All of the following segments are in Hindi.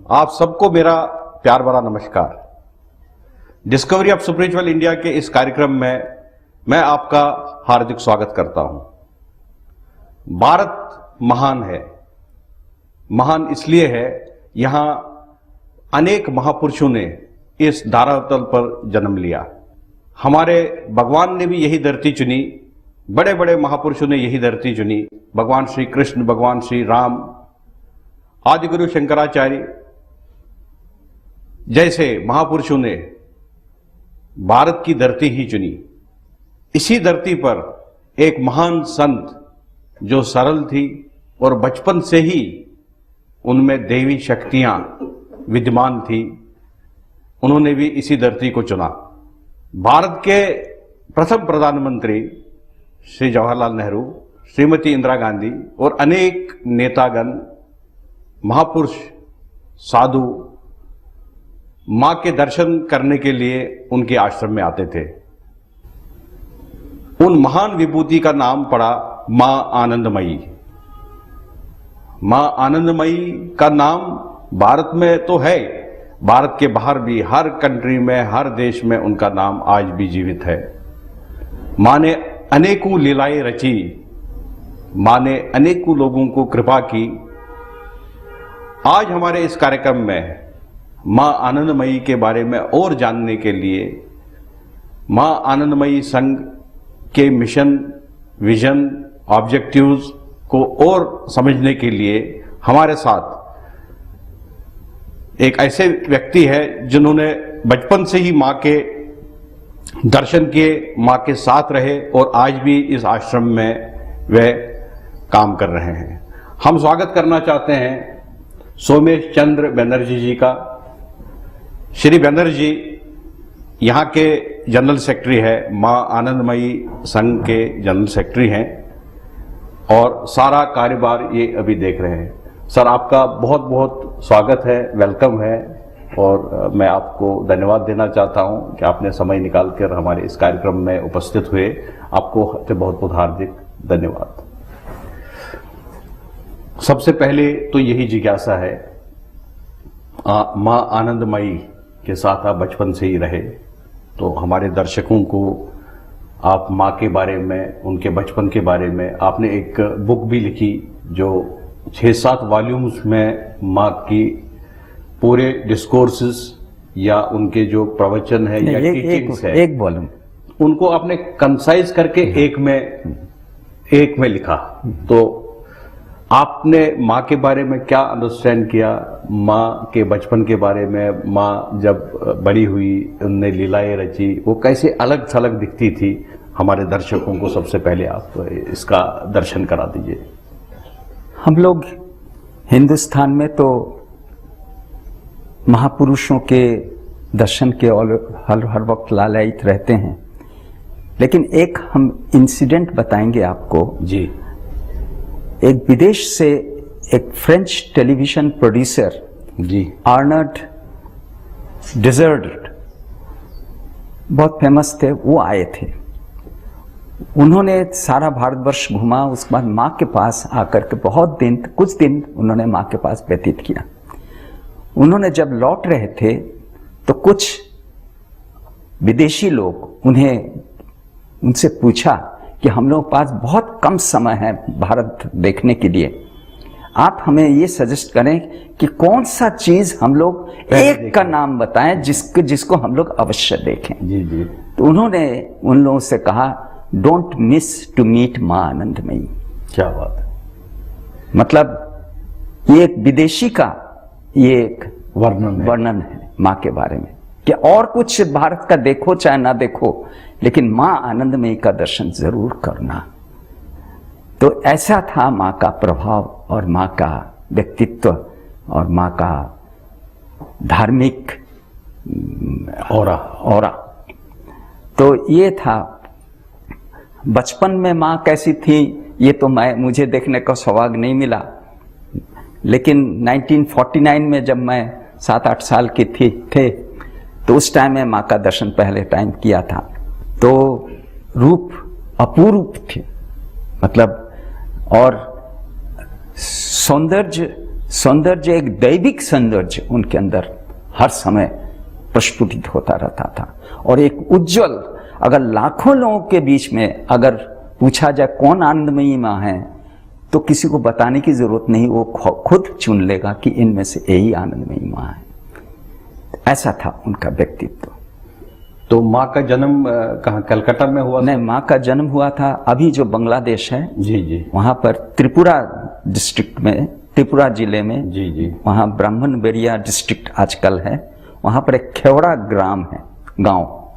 आप सबको मेरा प्यार भरा नमस्कार। डिस्कवरी ऑफ स्पिरिचुअल इंडिया के इस कार्यक्रम में मैं आपका हार्दिक स्वागत करता हूं। भारत महान है। महान इसलिए है, यहां अनेक महापुरुषों ने इस धरातल पर जन्म लिया। हमारे भगवान ने भी यही धरती चुनी, बड़े बड़े महापुरुषों ने यही धरती चुनी। भगवान श्री कृष्ण, भगवान श्री राम, आदिगुरु शंकराचार्य जैसे महापुरुषों ने भारत की धरती ही चुनी। इसी धरती पर एक महान संत जो सरल थी और बचपन से ही उनमें देवी शक्तियां विद्यमान थी, उन्होंने भी इसी धरती को चुना। भारत के प्रथम प्रधानमंत्री श्री जवाहरलाल नेहरू, श्रीमती इंदिरा गांधी और अनेक नेतागण, महापुरुष, साधु मां के दर्शन करने के लिए उनके आश्रम में आते थे। उन महान विभूति का नाम पड़ा मां आनंदमयी। मां आनंदमयी का नाम भारत में तो है, भारत के बाहर भी हर कंट्री में, हर देश में उनका नाम आज भी जीवित है। मां ने अनेकों लीलाएं रची, मां ने अनेकों लोगों को कृपा की। आज हमारे इस कार्यक्रम में मां आनंदमयी के बारे में और जानने के लिए, मां आनंदमयी संघ के मिशन, विजन, ऑब्जेक्टिव्स को और समझने के लिए हमारे साथ एक ऐसे व्यक्ति है जिन्होंने बचपन से ही मां के दर्शन किए, मां के साथ रहे और आज भी इस आश्रम में वे काम कर रहे हैं। हम स्वागत करना चाहते हैं सोमेश चंद्र बनर्जी जी का। श्री बनर्जी यहाँ के जनरल सेक्रेटरी है, मां आनंदमयी संघ के जनरल सेक्रेटरी हैं और सारा कार्यभार ये अभी देख रहे हैं। सर, आपका बहुत बहुत स्वागत है, वेलकम है और मैं आपको धन्यवाद देना चाहता हूं कि आपने समय निकालकर हमारे इस कार्यक्रम में उपस्थित हुए। आपको बहुत बहुत हार्दिक धन्यवाद। सबसे पहले तो यही जिज्ञासा है, मां आनंदमयी के साथ आप बचपन से ही रहे, तो हमारे दर्शकों को आप मां के बारे में, उनके बचपन के बारे में, आपने एक बुक भी लिखी जो 6-7 वॉल्यूम्स में मां की पूरे डिस्कोर्सेस या उनके जो प्रवचन है या टीचिंग्स है, एक वॉल्यूम, उनको आपने कंसाइज करके एक में लिखा। तो आपने मां के बारे में क्या अंडरस्टैंड किया, मां के बचपन के बारे में, मां जब बड़ी हुई, उनने लीलाएं रची, वो कैसे अलग थलग दिखती थी, हमारे दर्शकों को सबसे पहले आप इसका दर्शन करा दीजिए। हम लोग हिंदुस्तान में तो महापुरुषों के दर्शन के हर वक्त लालायित रहते हैं, लेकिन एक हम इंसिडेंट बताएंगे आपको जी। एक विदेश से एक फ्रेंच टेलीविजन प्रोड्यूसर जी, आर्नल्ड डिजर्ट, बहुत फेमस थे, वो आए थे। उन्होंने सारा भारतवर्ष घुमा, उसके बाद मां के पास आकर के कुछ दिन उन्होंने मां के पास व्यतीत किया। उन्होंने जब लौट रहे थे तो कुछ विदेशी लोग उनसे पूछा कि हम लोगों के पास बहुत कम समय है भारत देखने के लिए, आप हमें ये सजेस्ट करें कि कौन सा चीज हम लोग एक का नाम बताएं जिसको हम लोग अवश्य देखें। जी जी। तो उन्होंने उन लोगों से कहा, डोंट मिस टू मीट मां आनंदमयी। क्या बात है। मतलब ये एक विदेशी का ये एक वर्णन है मां के बारे में कि और कुछ भारत का देखो चाहे ना देखो, लेकिन मां आनंदमयी का दर्शन जरूर करना। तो ऐसा था मां का प्रभाव और मां का व्यक्तित्व और मां का धार्मिक ऑरा। तो ये था। बचपन में मां कैसी थी ये तो मुझे देखने का सौभाग्य नहीं मिला, लेकिन 1949 में जब मैं 7-8 साल की थे तो उस टाइम में मां का दर्शन पहले टाइम किया था। तो रूप अपूर्व थे, मतलब और सौंदर्य सौंदर्य, एक दैविक सौंदर्य उनके अंदर हर समय प्रस्फुटित होता रहता था। और एक उज्जवल, अगर लाखों लोगों के बीच में अगर पूछा जाए कौन आनंदमयी माँ है, तो किसी को बताने की जरूरत नहीं, वो खुद चुन लेगा कि इनमें से यही आनंदमयी माँ है। ऐसा था उनका व्यक्तित्व। तो माँ का जन्म कहाँ, कलकत्ता में हुआ? नहीं, माँ का जन्म हुआ था अभी जो बांग्लादेश है, जी जी, वहां पर त्रिपुरा डिस्ट्रिक्ट में, त्रिपुरा जिले में, जी जी, वहां ब्राह्मणबेड़िया डिस्ट्रिक्ट आजकल है, वहां पर एक खेवड़ा ग्राम है, गांव,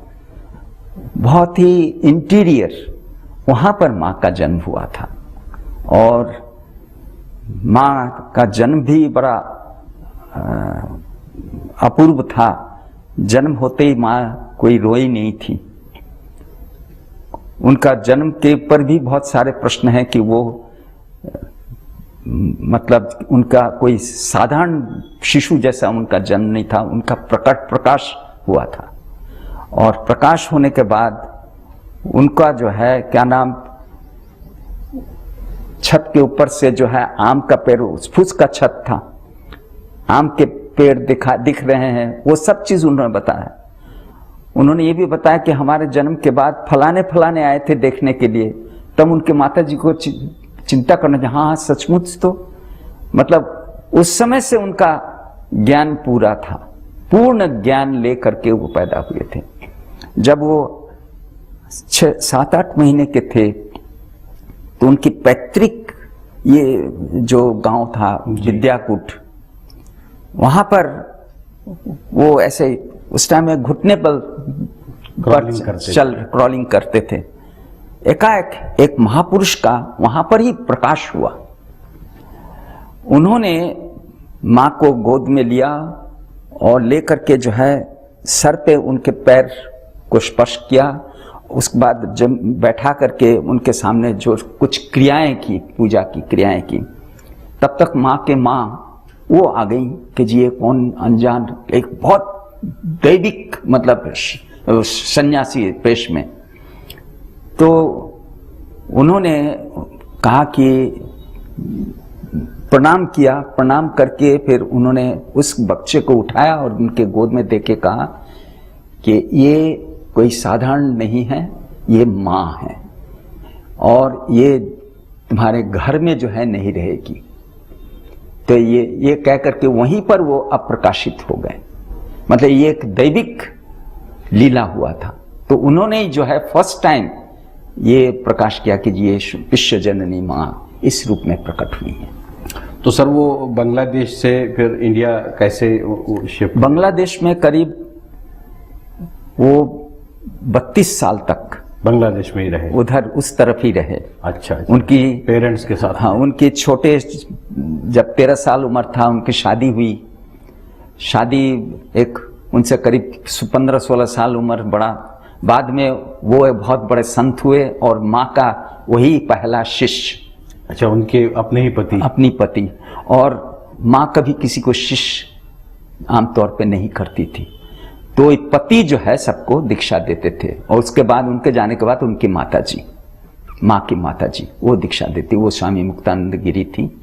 बहुत ही इंटीरियर, वहां पर माँ का जन्म हुआ था। और माँ का जन्म भी बड़ा अपूर्व था। जन्म होते ही माँ कोई रोई नहीं थी। उनका जन्म के ऊपर भी बहुत सारे प्रश्न हैं कि वो मतलब उनका कोई साधारण शिशु जैसा उनका जन्म नहीं था, उनका प्रकाश हुआ था। और प्रकाश होने के बाद उनका जो है क्या नाम, छत के ऊपर से जो है आम का पेड़, फूस का छत था, आम के पेड़ दिख रहे हैं, वो सब चीज उन्होंने बताया। उन्होंने ये भी बताया कि हमारे जन्म के बाद फलाने आए थे देखने के लिए, तब उनके माता जी को चिंता करना, हाँ सचमुच, तो मतलब उस समय से उनका ज्ञान पूरा था, पूर्ण ज्ञान लेकर के वो पैदा हुए थे। जब वो 7-8 महीने के थे तो उनकी पैतृक ये जो गांव था विद्याकूट, वहां पर वो ऐसे उस टाइम में घुटने पर क्रॉलिंग करते थे। एकाएक एक महापुरुष का वहां पर ही प्रकाश हुआ। उन्होंने मां को गोद में लिया और लेकर के जो है सर पे उनके पैर को स्पर्श किया। उसके बाद जब बैठा करके उनके सामने जो कुछ क्रियाएं की, पूजा की क्रियाएं की, तब तक माँ वो आ गई कि जी ये कौन अनजान, एक बहुत दैविक मतलब सन्यासी पेश में। तो उन्होंने कहा कि प्रणाम किया, प्रणाम करके फिर उन्होंने उस बच्चे को उठाया और उनके गोद में देके कहा कि ये कोई साधारण नहीं है, ये माँ है और ये तुम्हारे घर में जो है नहीं रहेगी। तो ये कह करके वहीं पर वो अप्रकाशित हो गए। मतलब ये एक दैविक लीला हुआ था। तो उन्होंने जो है फर्स्ट टाइम ये प्रकाश किया कि ये विश्व जननी माँ इस रूप में प्रकट हुई है। तो सर वो बांग्लादेश से फिर इंडिया कैसे शिफ्ट? बांग्लादेश में करीब वो 32 साल तक बांग्लादेश में ही रहे, उधर उस तरफ ही रहे। अच्छा। उनकी पेरेंट्स के साथ? हाँ, उनके छोटे, जब 13 साल उम्र था उनकी शादी हुई। शादी एक उनसे करीब 15-16 साल उम्र बड़ा। बाद में वो बहुत बड़े संत हुए और माँ का वही पहला शिष्य। अच्छा, उनके अपने ही पति? अपनी पति। और माँ कभी किसी को शिष्य आमतौर पे नहीं करती थी, तो पति जो है सबको दीक्षा देते थे। और उसके बाद उनके जाने के बाद उनकी माताजी, माँ की माताजी, वो दीक्षा देती। वो स्वामी मुक्तानंद गिरी थी,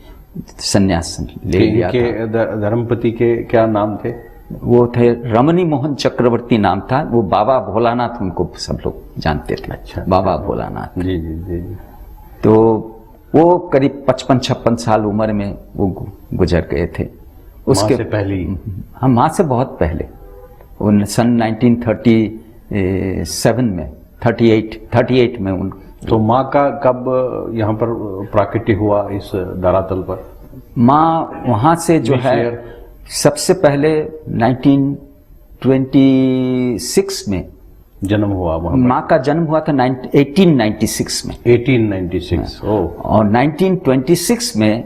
संन्यास ले लिया था। धर्मपति के क्या नाम थे? वो थे रमणी मोहन चक्रवर्ती नाम था। वो बाबा भोलानाथ उनको सब लोग जानते थे। अच्छा, बाबा भोलानाथ। जी जी जी। तो वो करीब 55-56 साल उम्र में वो गुजर गए थे। उसके माँ से पहले? हाँ, माँ से बहुत पहले। उन सन 1937 में 38 में उन। तो माँ का कब यहाँ पर प्राकट्य हुआ इस धरातल पर? माँ वहाँ से जो है सबसे पहले 1926 में जन्म हुआ। माँ का जन्म हुआ था 1896 में। 1896। और 1926 में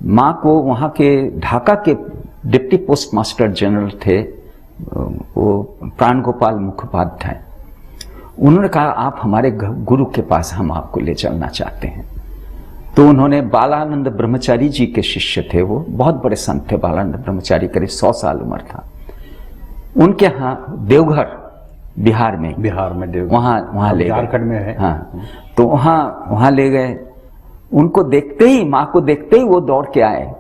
माँ को वहाँ के ढाका के डिप्टी पोस्ट मास्टर जनरल थे, वो प्राण गोपाल मुखोपाध्याय। उन्होंने कहा आप हमारे गुरु के पास हम आपको ले चलना चाहते हैं। तो उन्होंने बालानंद ब्रह्मचारी जी के शिष्य थे, वो बहुत बड़े संत थे। बालानंद ब्रह्मचारी करीब 100 साल उम्र था। उनके यहाँ देवघर बिहार में देवघर वहाँ ले गए। झारखंड में है। हाँ, तो वहाँ ले गए। उनको देखते ही, माँ को देखते ही वो दौड़ के आए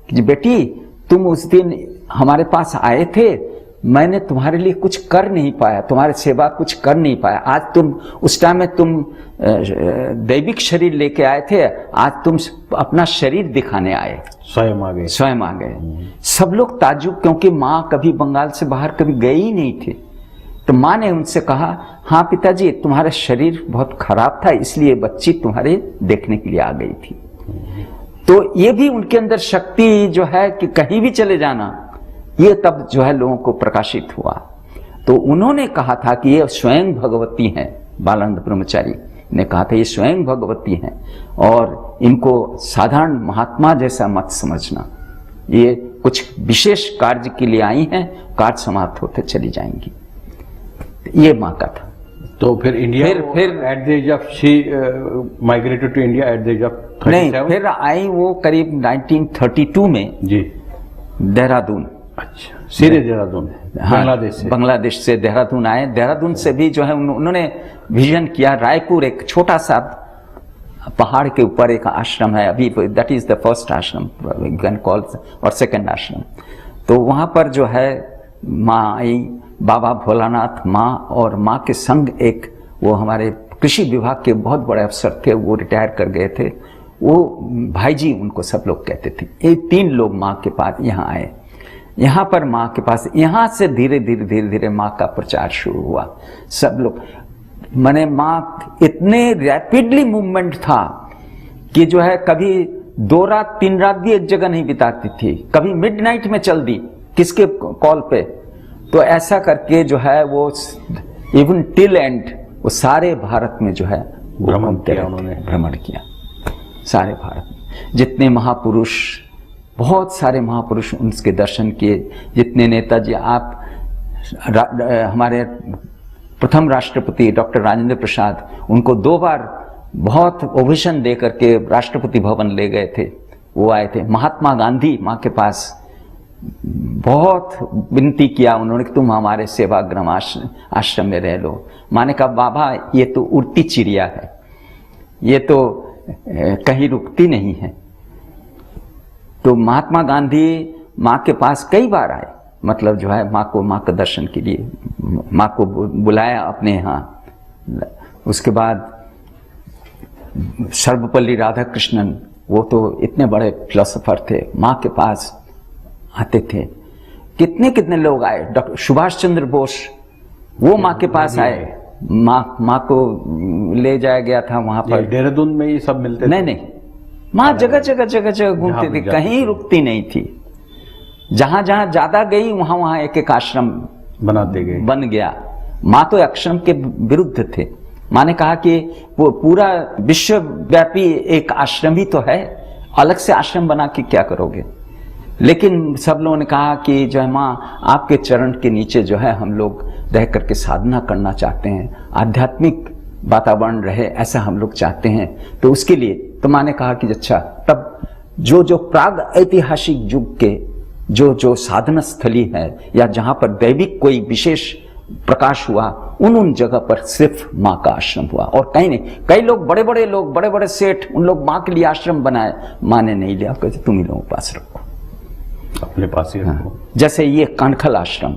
कि बेटी तुम उस दिन हमारे पास आए थे, मैंने तुम्हारे लिए कुछ कर नहीं पाया, तुम्हारे सेवा कुछ कर नहीं पाया। आज तुम उस टाइम में तुम दैविक शरीर लेके आए थे, आज तुम अपना शरीर दिखाने आए, स्वयं आ गए। स्वयं आ गए। सब लोग ताज्जुब, क्योंकि माँ कभी बंगाल से बाहर कभी गई ही नहीं थी। तो माँ ने उनसे कहा, हाँ पिताजी तुम्हारा शरीर बहुत खराब था, इसलिए बच्ची तुम्हारे देखने के लिए आ गई थी। तो ये भी उनके अंदर शक्ति जो है कि कहीं भी चले जाना, ये तब जो है लोगों को प्रकाशित हुआ। तो उन्होंने कहा था कि ये स्वयं भगवती हैं, बालानंद ब्रह्मचारी ने कहा था ये स्वयं भगवती हैं और इनको साधारण महात्मा जैसा मत समझना, ये कुछ विशेष कार्य के लिए आई हैं, कार्य समाप्त होते चली जाएंगी। ये माँ का था। तो फिर इंडिया फिर at the age of she migrated to India at the age of 37? नहीं, फिर आई वो करीब 1932 में जी, देहरादून। अच्छा, सीधे देहरादून? हाँ, बांग्लादेश से? बांग्लादेश से देहरादून आए। देहरादून से भी जो है उन्होंने विजन किया, रायपुर एक छोटा सा पहाड़ के ऊपर एक आश्रम है अभी, दैट इज द फर्स्ट आश्रम कैन कॉल, और सेकंड आश्रम। तो वहां पर जो है माँ आई, बाबा भोलानाथ, माँ और माँ के संग एक वो हमारे कृषि विभाग के बहुत बड़े अफसर थे, वो रिटायर कर गए थे, वो भाई जी उनको सब लोग कहते थे। ये 3 लोग माँ के पास यहाँ आए। यहाँ पर माँ के पास, यहाँ से धीरे धीरे माँ का प्रचार शुरू हुआ। सब लोग माने माँ इतने रैपिडली मूवमेंट था कि जो है कभी 2 रात 3 रात भी एक जगह नहीं बिताती थी, कभी मिडनाइट में चल दी किसके कॉल पे। तो ऐसा करके जो है वो इवन टिल एंड वो सारे भारत में जो है भ्रमण किया उन्होंने, भ्रमण किया सारे भारत में। जितने महापुरुष, बहुत सारे महापुरुष उनके दर्शन किए, जितने नेताजी, आप हमारे प्रथम राष्ट्रपति डॉक्टर राजेंद्र प्रसाद, उनको 2 बार बहुत ओवेशन दे करके राष्ट्रपति भवन ले गए थे, वो आए थे। महात्मा गांधी माँ के पास बहुत विनती किया उन्होंने कि तुम हमारे सेवाग्राम आश्रम में रह लो। माँ ने कहा बाबा ये तो उड़ती चिड़िया है, ये तो कहीं रुकती नहीं है। तो महात्मा गांधी माँ के पास कई बार आए, मतलब जो है माँ का दर्शन के लिए माँ को बुलाया अपने यहाँ। उसके बाद सर्वपल्ली राधाकृष्णन, वो तो इतने बड़े फिलोसोफर थे, माँ के पास आते थे। कितने कितने लोग आए, डॉक्टर सुभाष चंद्र बोस, वो माँ के पास आए, माँ को ले जाया गया था वहां पर। देहरादून में ये सब मिलते? नहीं, माँ जगह जगह घूमती थी, कहीं रुकती नहीं थी। जहां जहां ज्यादा गई वहां वहां एक एक आश्रम बनाते गए, बन गया। माँ तो आश्रम के विरुद्ध थे। माँ ने कहा कि वो पूरा विश्वव्यापी एक आश्रम ही तो है, अलग से आश्रम बना के क्या करोगे। लेकिन सब लोगों ने कहा कि जो है माँ आपके चरण के नीचे जो है हम लोग रह करके साधना करना चाहते हैं, आध्यात्मिक वातावरण रहे ऐसा हम लोग चाहते हैं। तो उसके लिए तो माँ ने कहा कि अच्छा, तब जो प्राग ऐतिहासिक युग के जो साधना स्थली है या जहां पर दैविक कोई विशेष प्रकाश हुआ, उन जगह पर सिर्फ माँ का आश्रम हुआ और कहीं नहीं। कई लोग बड़े बड़े सेठ, उन लोग माँ के लिए आश्रम बनाए, माँ ने नहीं लिया, कहते तुम ही लोगों के पास रखो, अपने पास ही रखो। जैसे ये कानखल आश्रम,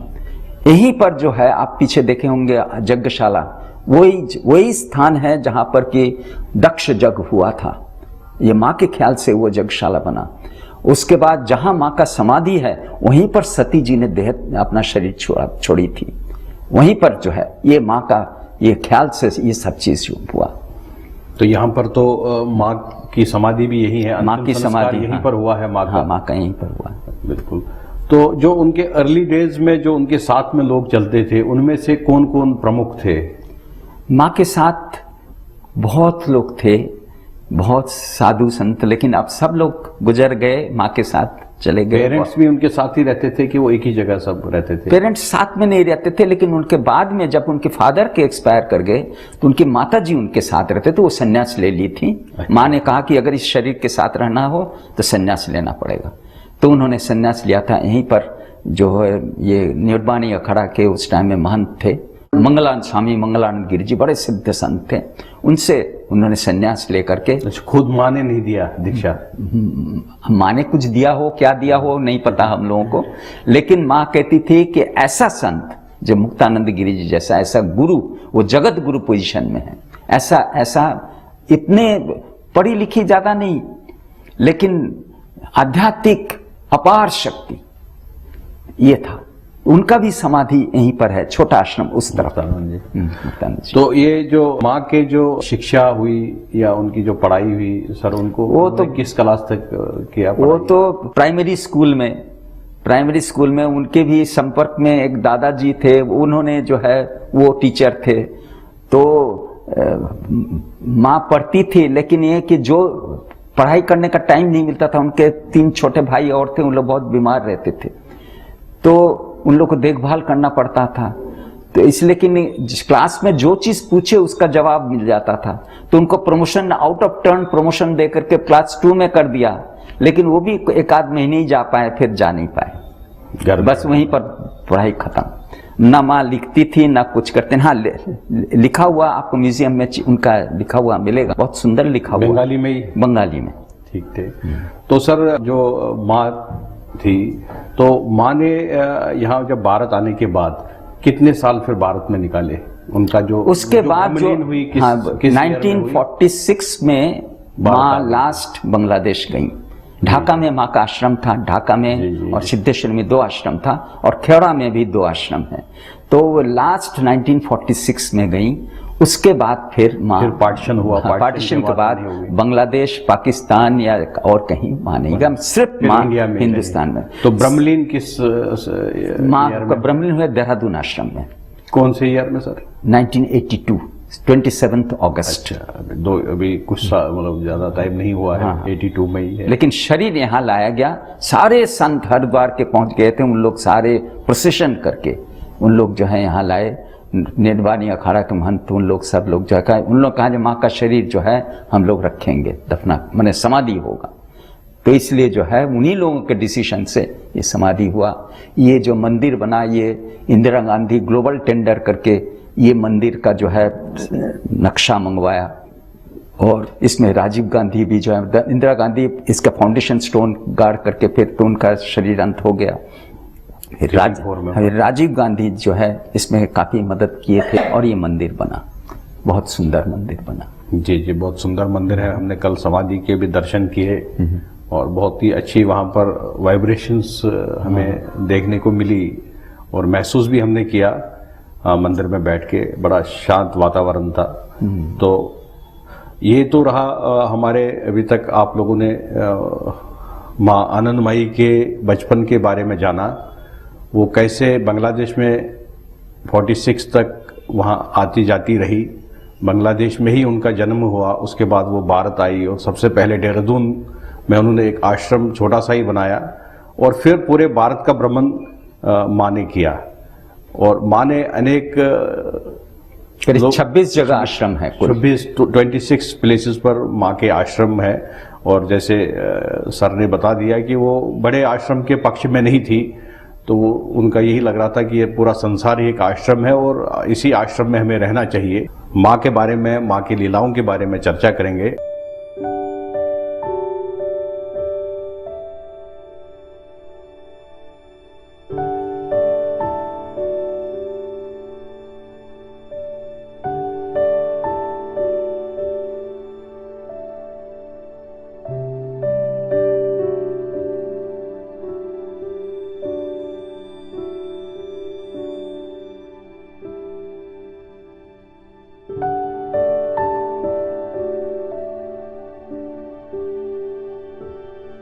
यहीं पर जो है आप पीछे देखे होंगे यज्ञशाला, वही स्थान है जहां पर कि दक्ष यज्ञ हुआ था। ये माँ के ख्याल से वो यज्ञशाला बना। उसके बाद जहां माँ का समाधि है वहीं पर सती जी ने देह अपना शरीर छोड़ी थी, वहीं पर जो है ये माँ का ये ख्याल से ये सब चीज हुआ। तो यहाँ पर तो माँ की समाधि भी यही है, माँ की समाधि यहीं पर हुआ है माँ का। माँ का यहीं पर हुआ। बिल्कुल। तो जो उनके अर्ली डेज में जो उनके साथ में लोग चलते थे, उनमें से कौन कौन प्रमुख थे? माँ के साथ बहुत लोग थे, बहुत साधु संत, लेकिन अब सब लोग गुजर गए, माँ के साथ चले गए। पेरेंट्स भी उनके साथ ही रहते थे कि वो एक ही जगह सब रहते थे? पेरेंट्स साथ में नहीं रहते थे, लेकिन उनके बाद में जब उनके फादर के एक्सपायर कर गए तो उनकी माता जी उनके साथ रहते थे। वो सन्यास ले ली थी। माँ ने कहा कि अगर इस शरीर के साथ रहना हो तो सन्यास लेना पड़ेगा, तो उन्होंने सन्यास लिया था। यहीं पर जो है ये निर्वाणी अखाड़ा के उस टाइम में महंत थे, मंगलानंद स्वामी मंगलानंद गिरी जी बड़े सिद्ध संत थे, उनसे उन्होंने संन्यास लेकर के, खुद माँ ने नहीं दिया दीक्षा? माँ ने कुछ दिया हो, क्या दिया हो नहीं पता हम लोगों को, लेकिन माँ कहती थी कि ऐसा संत जो मुक्तानंद गिरी जी जैसा, ऐसा गुरु, वो जगत गुरु पोजीशन में है, ऐसा इतने पढ़ी लिखी ज्यादा नहीं, लेकिन आध्यात्मिक अपार शक्ति, ये था। उनका भी समाधि यहीं पर है, छोटा आश्रम उस तरफ। मुक्तानंद जी। तो ये जो माँ के जो शिक्षा हुई या उनकी जो पढ़ाई हुई सर, उनको वो तो किस क्लास तक किया? वो तो प्राइमरी स्कूल में उनके भी संपर्क में एक दादाजी थे, उन्होंने जो है वो टीचर थे, तो माँ पढ़ती थी, लेकिन ये कि जो पढ़ाई करने का टाइम नहीं मिलता था, उनके 3 छोटे भाई और थे, उन लोग बहुत बीमार रहते थे, तो उन लोग को देखभाल करना पड़ता था, तो इसलिए कि जिस क्लास में जो चीज पूछे उसका जवाब मिल जाता था, तो उनको promotion, out of turn promotion दे करके क्लास 2 में कर दिया, लेकिन वो भी 1 आध महीने ही जा पाए, फिर जा नहीं पाए, बस वहीं पर पढ़ाई खत्म। ना माँ लिखती थी ना कुछ करते। हाँ, लिखा हुआ आपको म्यूजियम में उनका लिखा हुआ मिलेगा, बहुत सुंदर लिखा हुआ, बंगाली में ही? बंगाली में। ठीक थे। तो सर जो माँ थी, तो माँ ने यहाँ जब भारत आने के बाद कितने साल फिर भारत में निकाले? उनका जो उसके बाद जो हुई हाँ, 1946 में माँ लास्ट बांग्लादेश गई। ढाका में माँ का आश्रम था, ढाका में और सिद्धेश्वर में 2 आश्रम था, और खेड़ा में भी 2 आश्रम है। तो लास्ट 1946 में गई, उसके बाद फिर माँ पार्टीशन हुआ। पार्टीशन के बाद बांग्लादेश, पाकिस्तान या और कहीं माँ नहीं गई, सिर्फ माँ हिंदुस्तान में। तो ब्रह्मलीन किस माँ का ब्रह्मलीन हुआ देहरादून आश्रम में। कौन से ईयर में सर? 1982, 27 अगस्त। अच्छा, अभी कुछ मतलब ज्यादा टाइम नहीं हुआ है। हाँ। 82 में ही है। लेकिन शरीर यहाँ लाया गया, सारे संत हरिद्वार के पहुंच गए थे, उन लोग सारे प्रोसेशन करके उन लोग जो है यहाँ लाए, निर्वाणी अखाड़ा के महंत, उन लोग सब लोग जो है, उन लोग कहा जो माँ का शरीर जो है हम लोग रखेंगे, दफना माने समाधि होगा, तो इसलिए जो है उन्हीं लोगों के डिसीजन से ये समाधि हुआ। ये जो मंदिर बना, ये इंदिरा गांधी ग्लोबल टेंडर करके ये मंदिर का जो है नक्शा मंगवाया, और इसमें राजीव गांधी भी जो है, इंदिरा गांधी इसका फाउंडेशन स्टोन गाड़ करके फिर तो उनका शरीर अंत हो गया। फिर राजीव गांधी जो है इसमें काफी मदद किए थे, और ये मंदिर बना, बहुत सुंदर मंदिर बना। जी जी, बहुत सुंदर मंदिर है। हमने कल समाधि के भी दर्शन किए, और बहुत ही अच्छी वहाँ पर वाइब्रेशंस हमें देखने को मिली, और महसूस भी हमने किया मंदिर में बैठ के, बड़ा शांत वातावरण था। तो ये तो रहा हमारे अभी तक आप लोगों ने माँ आनंदमयी के बचपन के बारे में जाना, वो कैसे बांग्लादेश में 46 तक वहाँ आती जाती रही, बांग्लादेश में ही उनका जन्म हुआ, उसके बाद वो भारत आई, और सबसे पहले देहरादून में उन्होंने एक आश्रम छोटा सा ही बनाया, और फिर पूरे भारत का भ्रमण माँ ने किया, और माँ ने अनेक 26 जगह आश्रम है, 26 प्लेसेस पर माँ के आश्रम है। और जैसे सर ने बता दिया कि वो बड़े आश्रम के पक्ष में नहीं थी, तो उनका यही लग रहा था कि ये पूरा संसार ही एक आश्रम है, और इसी आश्रम में हमें रहना चाहिए। माँ के बारे में, माँ की लीलाओं के बारे में चर्चा करेंगे।